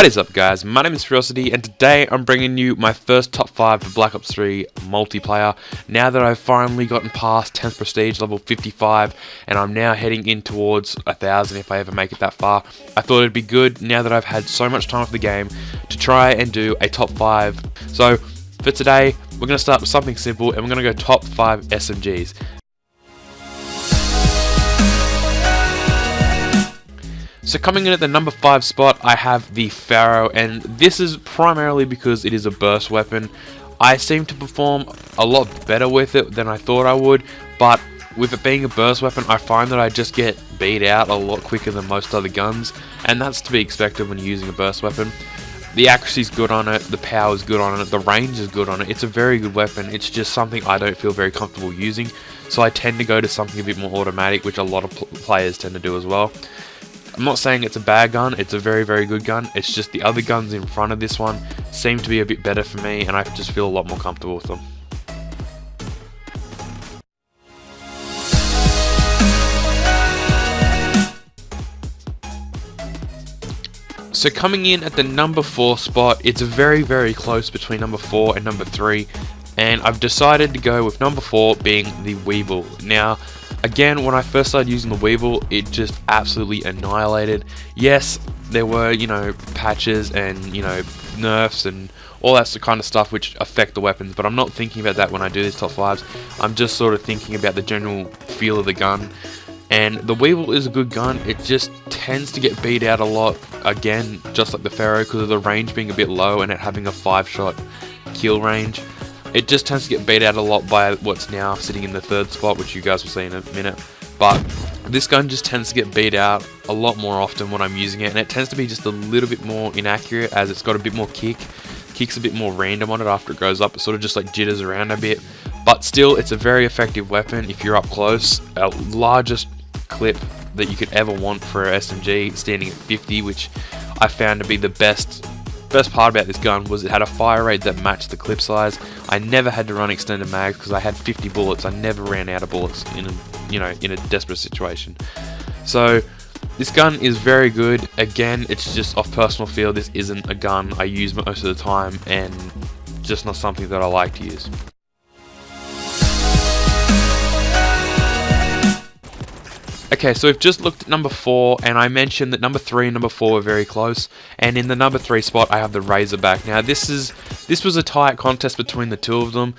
What is up, guys? My name is Furocity, and today I'm bringing you my first top 5 for Black Ops 3 multiplayer. Now that I've finally gotten past 10th Prestige level 55, and I'm now heading in towards 1000 if I ever make it that far, I thought it'd be good, now that I've had so much time for the game, to try and do a top 5. So, for today, we're going to start with something simple, and we're going to go top 5 SMGs. So coming in at the number 5 spot, I have the Pharaoh, and this is primarily because it is a burst weapon. I seem to perform a lot better with it than I thought I would, but with it being a burst weapon, I find that I just get beat out a lot quicker than most other guns, and that's to be expected when using a burst weapon. The accuracy is good on it, the power is good on it, the range is good on it. It's a very good weapon. It's just something I don't feel very comfortable using, so I tend to go to something a bit more automatic, which a lot of players tend to do as well. I'm not saying it's a bad gun, it's a very, very good gun. It's just the other guns in front of this one seem to be a bit better for me, and I just feel a lot more comfortable with them. So coming in at the number 4 spot, it's very, very close between number 4 and number 3, and I've decided to go with number 4 being the Weevil. Now, again, when I first started using the Weevil, it just absolutely annihilated. Yes, there were, patches and, nerfs and all that kind of stuff which affect the weapons, but I'm not thinking about that when I do these top 5s. I'm just sort of thinking about the general feel of the gun. And the Weevil is a good gun, it just tends to get beat out a lot, again, just like the Pharaoh, because of the range being a bit low and it having a 5-shot kill range. It just tends to get beat out a lot by what's now sitting in the 3rd spot, which you guys will see in a minute. But this gun just tends to get beat out a lot more often when I'm using it, and it tends to be just a little bit more inaccurate as it's got a bit more kick. Kick's a bit more random on it after it goes up. It sort of just like jitters around a bit. But still, it's a very effective weapon if you're up close. Our largest clip that you could ever want for an SMG, standing at 50, which I found to be the best part about this gun was it had a fire rate that matched the clip size. I never had to run extended mags because I had 50 bullets. I never ran out of bullets in a desperate situation. So this gun is very good. Again, it's just off personal feel. This isn't a gun I use most of the time, and just not something that I like to use. Okay, so we've just looked at number 4, and I mentioned that number 3 and number 4 were very close, and in the number 3 spot I have the Razorback. Now this was a tight contest between the two of them.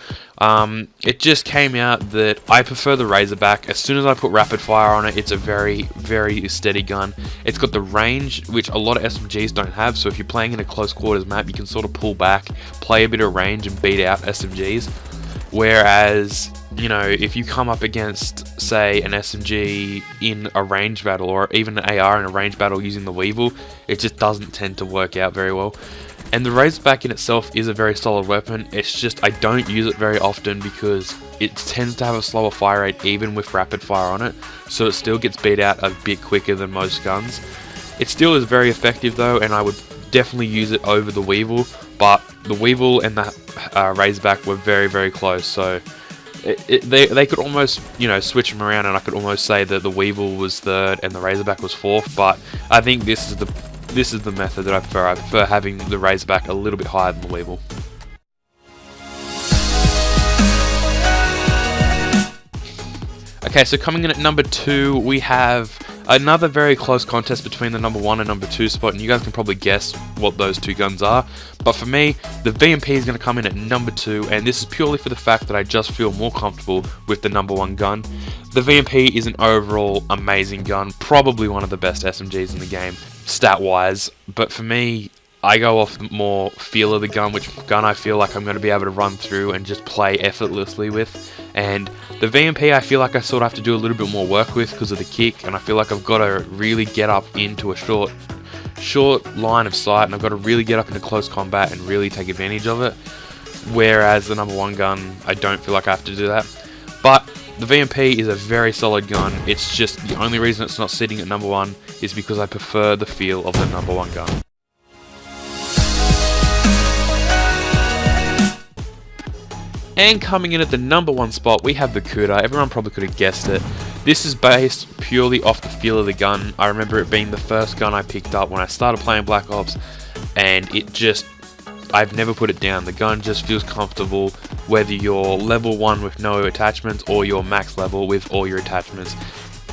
It just came out that I prefer the Razorback. As soon as I put rapid fire on it, it's a very, very steady gun. It's got the range, which a lot of SMGs don't have, so if you're playing in a close quarters map, you can sort of pull back, play a bit of range, and beat out SMGs. Whereas, if you come up against, say, an SMG in a range battle, or even an AR in a range battle using the Weevil, it just doesn't tend to work out very well. And the Razorback in itself is a very solid weapon. It's just I don't use it very often because it tends to have a slower fire rate even with rapid fire on it, so it still gets beat out a bit quicker than most guns. It still is very effective though, and I would definitely use it over the Weevil, but the Weevil and the Razorback were very, very close, so they could almost, switch them around, and I could almost say that the Weevil was 3rd and the Razorback was 4th, but I think this is the method that I prefer. I prefer having the Razorback a little bit higher than the Weevil. Okay, so coming in at number 2, we have another very close contest between the number 1 and number 2 spot, and you guys can probably guess what those two guns are. But for me, the VMP is going to come in at number 2, and this is purely for the fact that I just feel more comfortable with the number 1 gun. The VMP is an overall amazing gun, probably one of the best SMGs in the game, stat-wise, but for me, I go off the more feel of the gun, which gun I feel like I'm going to be able to run through and just play effortlessly with. And the VMP I feel like I sort of have to do a little bit more work with because of the kick, and I feel like I've got to really get up into a short line of sight, and I've got to really get up into close combat and really take advantage of it. Whereas the number 1 gun, I don't feel like I have to do that. But the VMP is a very solid gun. It's just the only reason it's not sitting at number 1 is because I prefer the feel of the number 1 gun. And coming in at the number 1 spot, we have the Cuda. Everyone probably could have guessed it. This is based purely off the feel of the gun. I remember it being the first gun I picked up when I started playing Black Ops. and I've never put it down. The gun just feels comfortable, whether you're level 1 with no attachments or you're max level with all your attachments.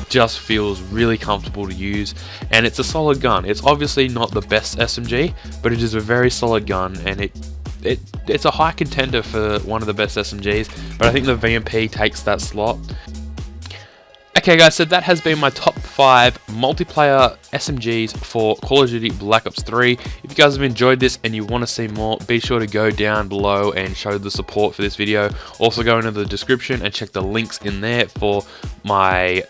Just feels really comfortable to use, and it's a solid gun. It's obviously not the best SMG, but it is a very solid gun, and it's a high contender for one of the best SMGs, but I think the VMP takes that slot. Okay guys, so that has been my top 5 multiplayer SMGs for Call of Duty Black Ops 3. If you guys have enjoyed this and you want to see more, be sure to go down below and show the support for this video. Also go into the description and check the links in there for my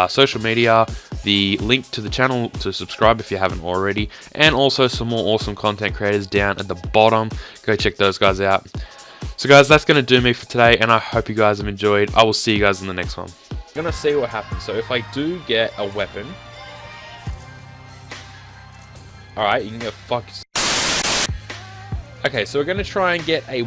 social media, the link to the channel to subscribe if you haven't already, and also some more awesome content creators down at the bottom. Go check those guys out. So guys, that's going to do me for today, and I hope you guys have enjoyed. I will see you guys in the next one. I'm gonna see what happens. So if I do get a weapon, alright, you can go fuck. Okay, so we're gonna try and get a